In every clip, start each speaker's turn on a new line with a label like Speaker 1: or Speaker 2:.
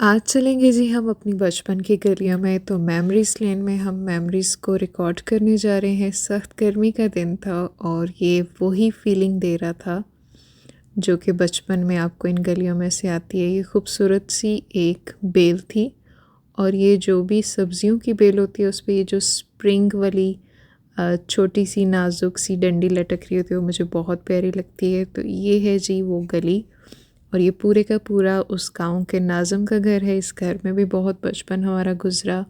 Speaker 1: आज चलेंगे जी हम अपनी बचपन की गलियों में। तो मेमोरीज़ लेन में हम मेमोरीज़ को रिकॉर्ड करने जा रहे हैं। सख्त गर्मी का दिन था और ये वही फीलिंग दे रहा था जो कि बचपन में आपको इन गलियों में से आती है। ये खूबसूरत सी एक बेल थी और ये जो भी सब्जियों की बेल होती है उस पे ये जो स्प्रिंग वाली छोटी सी नाजुक सी डंडी लटक रही होती है वो मुझे बहुत प्यारी लगती है। तो ये है जी वो गली और ये पूरे का पूरा उस गांव के नाज़िम का घर है। इस घर में भी बहुत बचपन हमारा गुज़रा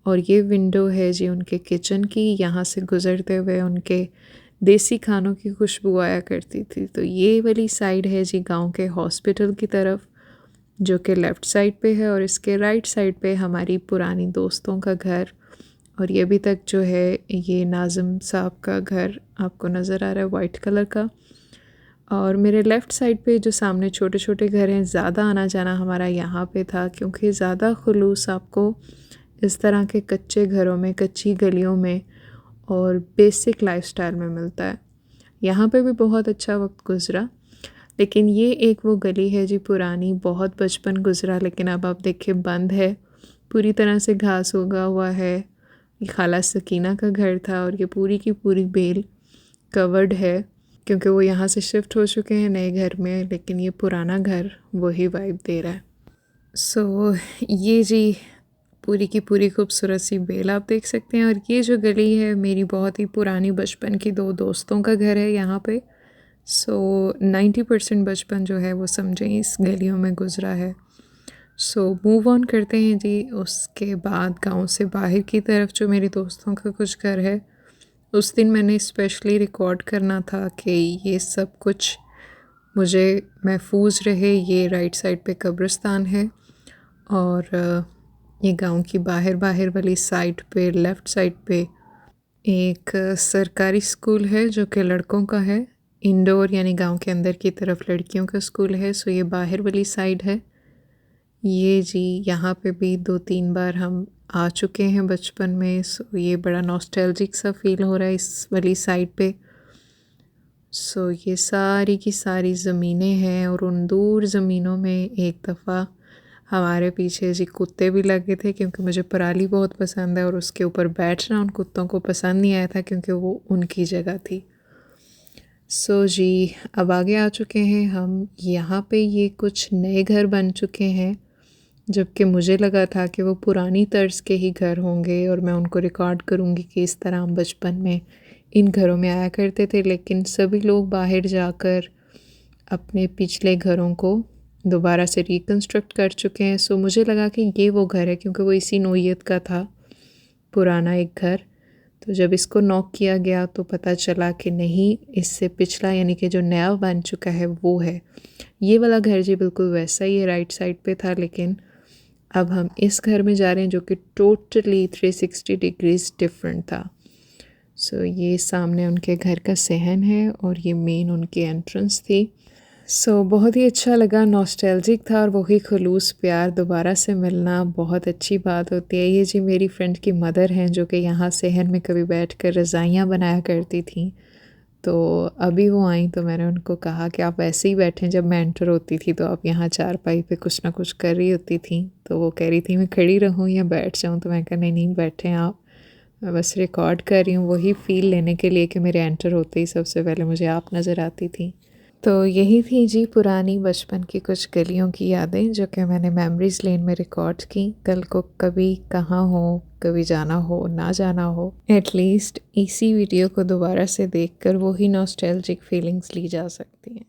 Speaker 1: और ये विंडो है जी उनके किचन की। यहाँ से गुज़रते हुए उनके देसी खानों की खुशबू आया करती थी। तो ये वाली साइड है जी गांव के हॉस्पिटल की तरफ जो कि लेफ़्ट साइड पे है और इसके राइट साइड पे हमारी पुरानी दोस्तों का घर। और ये अभी तक जो है ये नाज़िम साहब का घर आपको नज़र आ रहा है वाइट कलर का। और मेरे लेफ़्ट साइड पे जो सामने छोटे छोटे घर हैं, ज़्यादा आना जाना हमारा यहाँ पे था क्योंकि ज़्यादा खुलूस आपको इस तरह के कच्चे घरों में, कच्ची गलियों में और बेसिक लाइफस्टाइल में मिलता है। यहाँ पे भी बहुत अच्छा वक्त गुज़रा, लेकिन ये एक वो गली है जी पुरानी, बहुत बचपन गुज़रा लेकिन अब आप देखिए बंद है, पूरी तरह से घास उगा हुआ है। ये खाला सकीना का घर था और ये पूरी की पूरी बेल कवर्ड है क्योंकि वो यहाँ से शिफ्ट हो चुके हैं नए घर में, लेकिन ये पुराना घर वही वाइब दे रहा है। सो ये जी पूरी की पूरी खूबसूरत सी बेल आप देख सकते हैं और ये जो गली है मेरी बहुत ही पुरानी बचपन की दो दोस्तों का घर है यहाँ पे। सो 90% बचपन जो है वो समझें इस गलियों में गुज़रा है। सो मूव ऑन करते हैं जी। उसके बाद गांव से बाहर की तरफ जो मेरी दोस्तों का कुछ घर है, उस दिन मैंने स्पेशली रिकॉर्ड करना था कि ये सब कुछ मुझे महफूज रहे। ये राइट साइड पे कब्रिस्तान है और ये गांव की बाहर वाली साइड पे लेफ़्ट साइड पे एक सरकारी स्कूल है जो कि लड़कों का है, इंडोर यानी गांव के अंदर की तरफ लड़कियों का स्कूल है। सो ये बाहर वाली साइड है। ये जी यहाँ पे भी 2-3 बार हम आ चुके हैं बचपन में। सो ये बड़ा नॉस्टैल्जिक सा फील हो रहा है इस वाली साइड पे। सो ये सारी की सारी ज़मीनें हैं और उन दूर ज़मीनों में एक दफ़ा हमारे पीछे जी कुत्ते भी लगे थे क्योंकि मुझे पराली बहुत पसंद है और उसके ऊपर बैठना उन कुत्तों को पसंद नहीं आया था क्योंकि वो उनकी जगह थी। सो जी अब आगे आ चुके हैं हम। यहाँ पे ये कुछ नए घर बन चुके हैं जबकि मुझे लगा था कि वो पुरानी तर्ज के ही घर होंगे और मैं उनको रिकॉर्ड करूँगी कि इस तरह हम बचपन में इन घरों में आया करते थे, लेकिन सभी लोग बाहर जाकर अपने पिछले घरों को दोबारा से रिकन्स्ट्रक्ट कर चुके हैं। सो मुझे लगा कि ये वो घर है क्योंकि वो इसी नोयत का था पुराना एक घर। तो जब इसको नॉक किया गया तो पता चला कि नहीं, इससे पिछला यानी कि जो नया बन चुका है वो है। ये वाला घर जी बिल्कुल वैसा ही है, राइट साइड पे था, लेकिन अब हम इस घर में जा रहे हैं जो कि टोटली 360 डिग्रीज डिफरेंट था। सो ये सामने उनके घर का सहन है और ये मेन उनकी एंट्रेंस थी। सो बहुत ही अच्छा लगा, नॉस्टैल्जिक था और वही खुलूस प्यार दोबारा से मिलना बहुत अच्छी बात होती है। ये जी मेरी फ्रेंड की मदर हैं जो कि यहाँ सहन में कभी बैठकर रज़ाइयाँ बनाया करती थी। तो अभी वो आई तो मैंने उनको कहा कि आप ऐसे ही बैठें, जब मैं एंटर होती थी तो आप यहाँ चारपाई पे कुछ ना कुछ कर रही होती थी। तो वो कह रही थी मैं खड़ी रहूँ या बैठ जाऊँ, तो मैं कहा नहीं नहीं बैठें आप, मैं बस रिकॉर्ड कर रही हूँ वही फ़ील लेने के लिए कि मेरे एंटर होते ही सबसे पहले मुझे आप नज़र आती थी। तो यही थी जी पुरानी बचपन की कुछ गलियों की यादें जो कि मैंने मेमोरीज़ लेन में रिकॉर्ड की। कल को कभी कहाँ हो, कभी जाना हो ना जाना हो, एटलीस्ट इसी वीडियो को दोबारा से देखकर वही नॉस्टैल्जिक फीलिंग्स ली जा सकती हैं।